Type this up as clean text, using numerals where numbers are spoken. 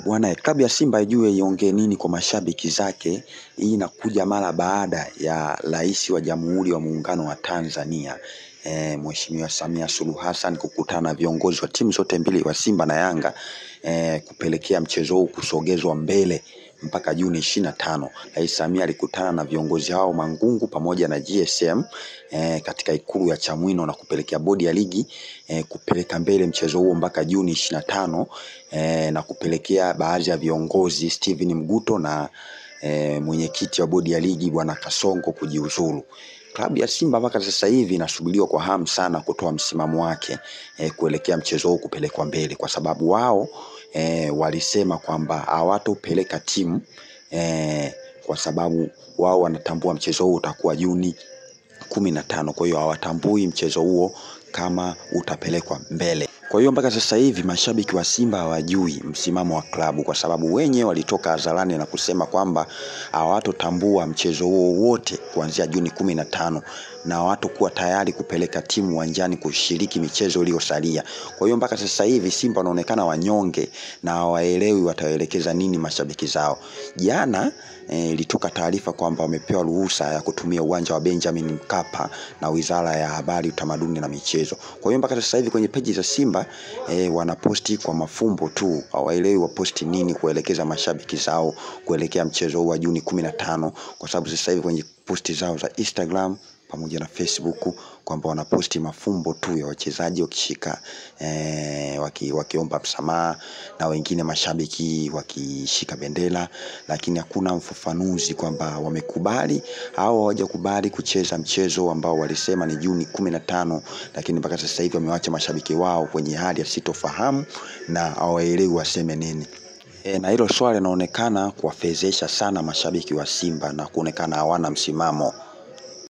Bwana, klabu ya Simba ijue iongee nini kwa mashabiki zake. Hii inakuja mara baada ya Rais wa Jamhuri wa Muungano wa Tanzania Mheshimiwa Samia Suluhu Hassan kukutana na viongozi wa timu zote mbili wa Simba na Yanga kupelekea mchezo huu kusogezwa mbele mpaka Juni 25. Rais Samia alikutana na viongozi hao Mangungu pamoja na GSM katika Ikulu ya Chamwino na kupelekea bodi ya ligi kupeleka mbele mchezo huo mpaka Juni 25 na kupelekea baadhi ya viongozi Steven Mguto na mwenyekiti wa bodi ya ligi Bwana Kasongo kujiuzulu. Klabu ya Simba mpaka sasa hivi inasubiriwa kwa hamu sana kutoa msimamo wake kuelekea mchezo huu kupelekwa mbele, kwa sababu wao walisema kwamba hawatopeleka timu kwa sababu wao wanatambua mchezo huu utakuwa Juni 15. Kwa hiyo hawatambui mchezo huo kama utapelekwa mbele. Kwa hiyo mpaka sasa hivi mashabiki wa Simba hawajui msimamo wa klabu, kwa sababu wenyewe walitoka hadharani na kusema kwamba hawatotambua mchezo huo wote kuanzia Juni 15 na hawatakuwa tayari kupeleka timu uwanjani kushiriki michezo iliyosalia. Kwa hiyo mpaka sasa hivi Simba wanaonekana wanyonge na hawaelewi wataelekeza nini mashabiki zao. Jana ilitoka taarifa kwamba wamepewa ruhusa ya kutumia uwanja wa Benjamin Mkapa na Wizara ya Habari, Utamaduni na Michezo. Kwa hiyo mpaka sasa hivi kwenye peji za Simba wanaposti kwa mafumbo tu, hawaelewi waposti nini kuelekeza mashabiki zao kuelekea mchezo huu wa Juni 15, kwa sababu sasa hivi kwenye posti zao za Instagram pamoja na Facebook kwamba wanaposti mafumbo tu ya wachezaji wakishika wakiomba msamaha na wengine mashabiki wakishika bendera, lakini hakuna mfafanuzi kwamba wamekubali au hawajakubali kucheza mchezo ambao walisema ni Juni 15, lakini mpaka sasa hivi wamewacha mashabiki wao kwenye hali ya sitofahamu na hawaelewi waseme nini. Na hilo swali linaonekana kuwafezesha sana mashabiki wa Simba na kuonekana hawana msimamo.